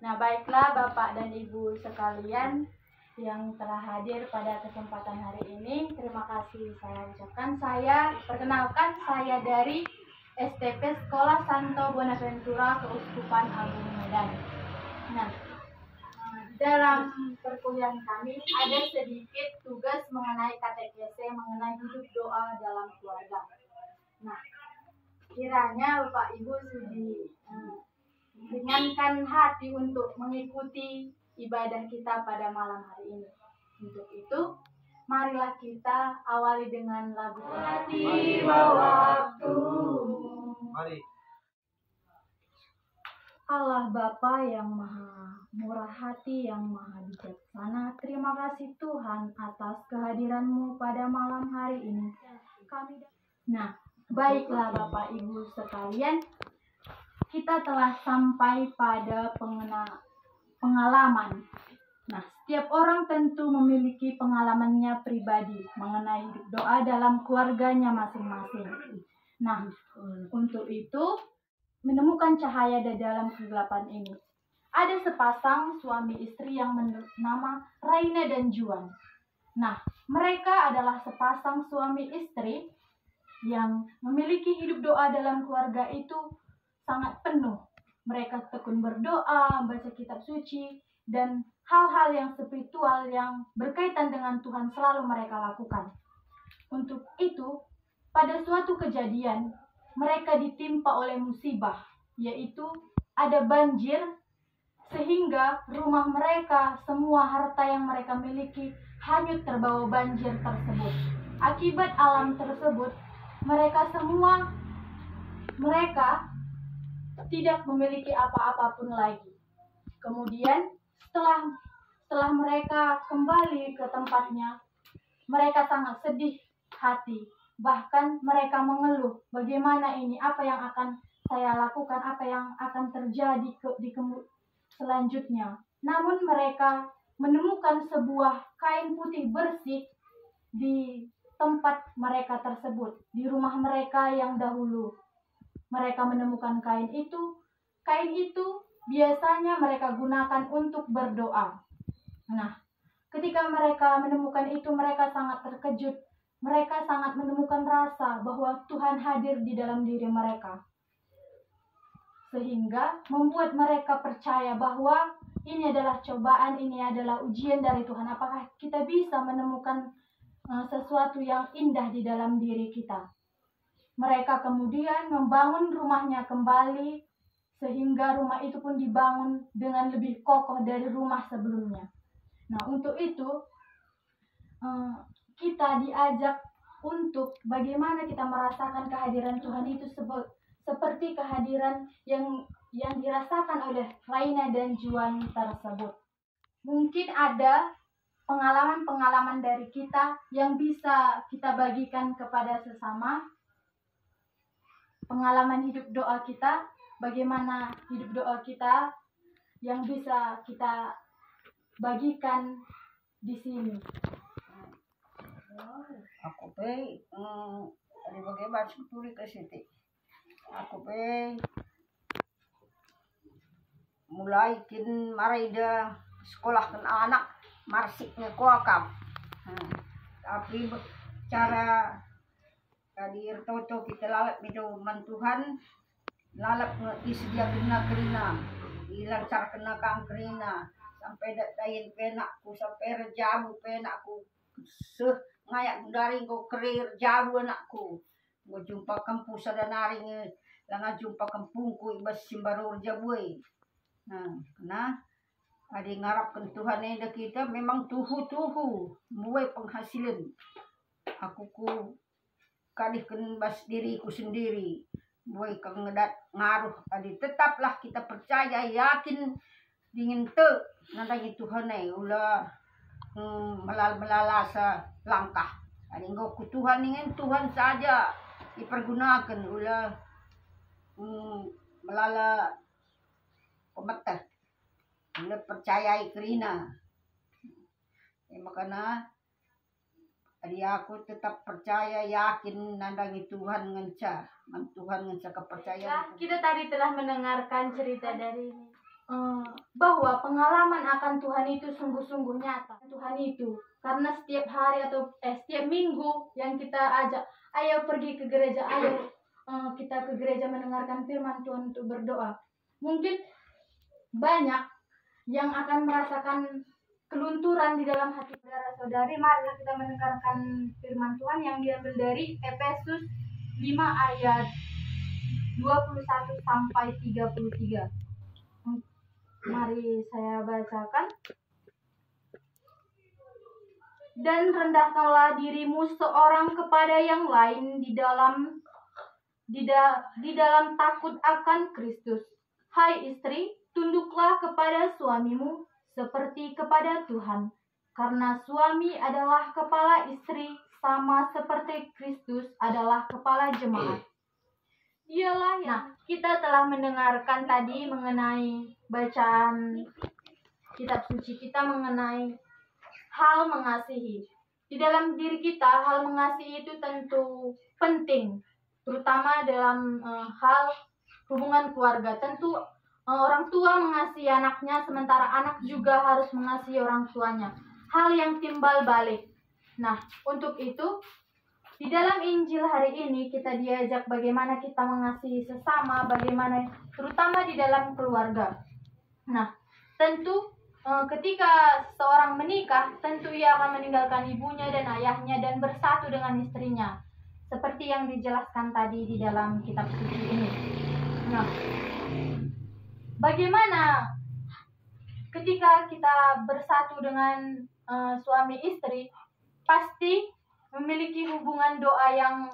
Nah, baiklah Bapak dan Ibu sekalian yang telah hadir pada kesempatan hari ini. Terima kasih saya ucapkan. Perkenalkan, saya dari STP Sekolah Santo Bonaventura Keuskupan Agung Medan. Nah, dalam perkuliahan kami ada sedikit tugas mengenai katekese, mengenai hidup doa dalam keluarga. Nah, kiranya Bapak Ibu sudi ringankan hati untuk mengikuti ibadah kita pada malam hari ini. Untuk itu, marilah kita awali dengan lagu Tiba Waktu. Mari. Allah Bapa yang maha murah hati, yang maha bijaksana, terima kasih Tuhan atas kehadiran-Mu pada malam hari ini. Nah, baiklah Bapak Ibu sekalian, kita telah sampai pada pengalaman. Nah, setiap orang tentu memiliki pengalamannya pribadi mengenai hidup doa dalam keluarganya masing-masing. Nah, untuk itu menemukan cahaya di dalam kegelapan ini. Ada sepasang suami istri yang bernama Raina dan Juan. Nah, mereka adalah sepasang suami istri yang memiliki hidup doa dalam keluarga itu sangat penuh. Mereka tekun berdoa, baca kitab suci, dan hal-hal yang spiritual yang berkaitan dengan Tuhan selalu mereka lakukan. Untuk itu, pada suatu kejadian, mereka ditimpa oleh musibah, yaitu ada banjir, sehingga rumah mereka, semua harta yang mereka miliki, hanyut terbawa banjir tersebut. Akibat alam tersebut, mereka tidak memiliki apa-apapun lagi. Kemudian setelah mereka kembali ke tempatnya, mereka sangat sedih hati. Bahkan mereka mengeluh, bagaimana ini, apa yang akan saya lakukan, apa yang akan terjadi selanjutnya. Namun mereka menemukan sebuah kain putih bersih di tempat mereka tersebut, di rumah mereka yang dahulu. Mereka menemukan kain itu. Kain itu biasanya mereka gunakan untuk berdoa. Nah, ketika mereka menemukan itu, mereka sangat terkejut. Mereka sangat menemukan rasa bahwa Tuhan hadir di dalam diri mereka. Sehingga membuat mereka percaya bahwa ini adalah cobaan, ini adalah ujian dari Tuhan. Apakah kita bisa menemukan sesuatu yang indah di dalam diri kita? Mereka kemudian membangun rumahnya kembali, sehingga rumah itu pun dibangun dengan lebih kokoh dari rumah sebelumnya. Nah, untuk itu kita diajak untuk bagaimana kita merasakan kehadiran Tuhan itu seperti kehadiran yang dirasakan oleh Raina dan Juan tersebut. Mungkin ada pengalaman-pengalaman dari kita yang bisa kita bagikan kepada sesama. Pengalaman hidup doa kita, bagaimana hidup doa kita yang bisa kita bagikan di sini. Aku dari bagaimana tuli ke situ. Aku mulai marai dah sekolah kan anak marsiknya kuakam. Tapi cara tadi toto kita lalap itu mantuhan lalap sedia kerina dilancar kena kerina sampai datain penakku sampai rejamu penakku ngayak dari ko kerir jabu anakku go jumpa kampus ada naring langa jumpa kampungku ibas simbarur jabui. Nah ada ngarapkan Tuhan eda kita memang tuhu mulai penghasilan aku kadih bas diriku sendiri boy ngedat ngaruh adi tetaplah kita percaya yakin dingin nanti Tuhan ulah melalasa langkah adi engkau Tuhan ingin Tuhan saja dipergunakan ulah melala pemetah ulah percayai kerina makanya Adi aku tetap percaya yakin nandangi Tuhan ngenca kepercayaan. Kita tadi telah mendengarkan cerita dari bahwa pengalaman akan Tuhan itu sungguh-sungguh nyata. Tuhan itu karena setiap hari atau setiap minggu yang kita ajak, ayo pergi ke gereja, ayo kita ke gereja mendengarkan firman Tuhan untuk berdoa. Mungkin banyak yang akan merasakan kelunturan di dalam hati saudara-saudari. Mari kita mendengarkan firman Tuhan yang diambil dari Efesus 5 ayat 21 sampai 33. Mari saya bacakan. Dan rendahkanlah dirimu seorang kepada yang lain di dalam takut akan Kristus. Hai istri, tunduklah kepada suamimu seperti kepada Tuhan. Karena suami adalah kepala istri, sama seperti Kristus adalah kepala jemaat. Dialah yang kita telah mendengarkan tadi mengenai bacaan kitab suci kita mengenai hal mengasihi. Di dalam diri kita, hal mengasihi itu tentu penting, terutama dalam hal hubungan keluarga. Tentu orang tua mengasihi anaknya, sementara anak juga harus mengasihi orang tuanya. Hal yang timbal balik. Nah, untuk itu, di dalam Injil hari ini kita diajak bagaimana kita mengasihi sesama, bagaimana terutama di dalam keluarga. Nah, tentu ketika seorang menikah, tentu ia akan meninggalkan ibunya dan ayahnya dan bersatu dengan istrinya. Seperti yang dijelaskan tadi di dalam kitab suci ini. Nah, bagaimana ketika kita bersatu dengan suami istri, pasti memiliki hubungan doa yang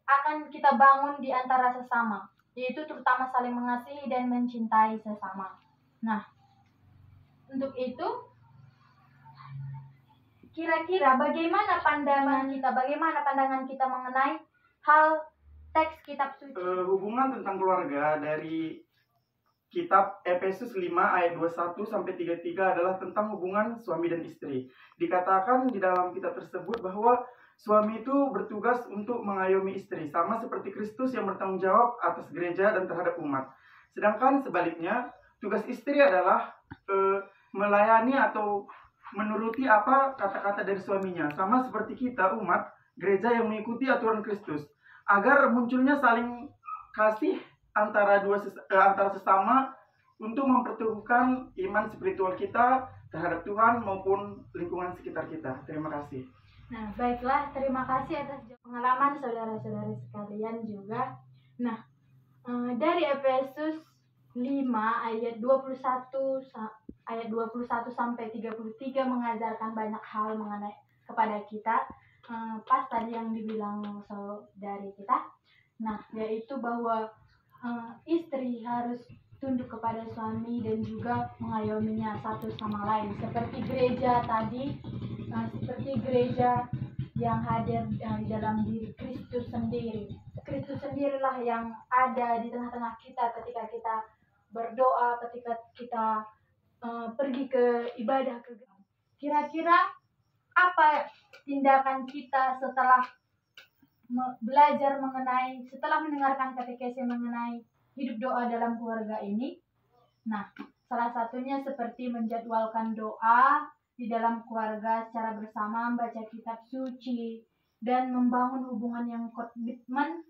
akan kita bangun di antara sesama, yaitu terutama saling mengasihi dan mencintai sesama. Nah, untuk itu, kira-kira bagaimana pandangan kita mengenai hal teks kitab suci? Hubungan tentang keluarga dari kitab Efesus 5 ayat 21 sampai 33 adalah tentang hubungan suami dan istri. Dikatakan di dalam kitab tersebut bahwa suami itu bertugas untuk mengayomi istri, sama seperti Kristus yang bertanggung jawab atas gereja dan terhadap umat. Sedangkan sebaliknya, tugas istri adalah melayani atau menuruti apa kata-kata dari suaminya, sama seperti kita umat gereja yang mengikuti aturan Kristus, agar munculnya saling kasih antara sesama untuk memperteguhkan iman spiritual kita terhadap Tuhan maupun lingkungan sekitar kita. Terima kasih. Nah, baiklah, terima kasih atas pengalaman saudara-saudari sekalian juga. Nah, dari Efesus 5 ayat 21 sampai 33 mengajarkan banyak hal mengenai kepada kita. Pas tadi yang dibilang saudari kita. Nah, yaitu bahwa istri harus tunduk kepada suami dan juga mengayominya satu sama lain. Seperti gereja tadi, seperti gereja yang hadir di dalam diri Kristus sendiri. Kristus sendirilah yang ada di tengah-tengah kita ketika kita berdoa, ketika kita pergi ke ibadah ke gereja. Kira-kira apa tindakan kita setelah setelah mendengarkan katekesi mengenai hidup doa dalam keluarga ini? Nah, salah satunya seperti menjadwalkan doa di dalam keluarga secara bersama, membaca kitab suci, dan membangun hubungan yang komitmen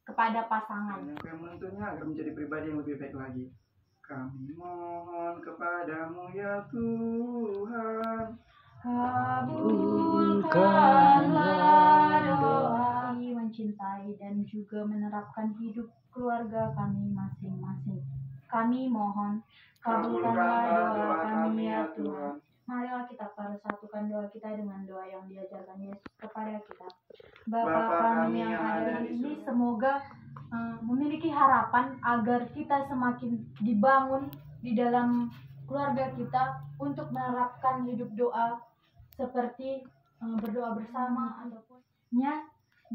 kepada pasangan. Yang menentunya agar menjadi pribadi yang lebih baik lagi. Kami mohon kepadamu ya Tuhan, kabulkanlah doa, mencintai dan juga menerapkan hidup keluarga kami masing-masing. Kami mohon, kabulkanlah doa kami ya Tuhan. Marilah kita persatukan doa kita dengan doa yang diajarkan Yesus kepada kita. Bapa kami yang ada di sini, semoga memiliki harapan agar kita semakin dibangun di dalam keluarga kita untuk menerapkan hidup doa seperti berdoa bersama ataupun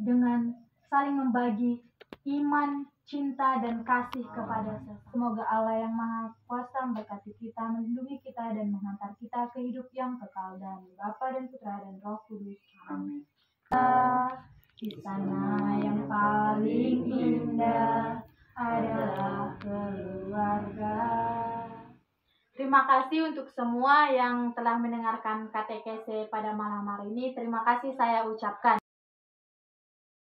dengan saling membagi iman, cinta, dan kasih kepada sesama. Semoga Allah yang Maha Kuasa memberkati kita, melindungi kita, dan menghantar kita ke hidup yang kekal dari Bapa dan Putra dan Roh Kudus. Amin. Di sana yang paling indah adalah keluarga. Terima kasih untuk semua yang telah mendengarkan katekese pada malam hari ini. Terima kasih saya ucapkan.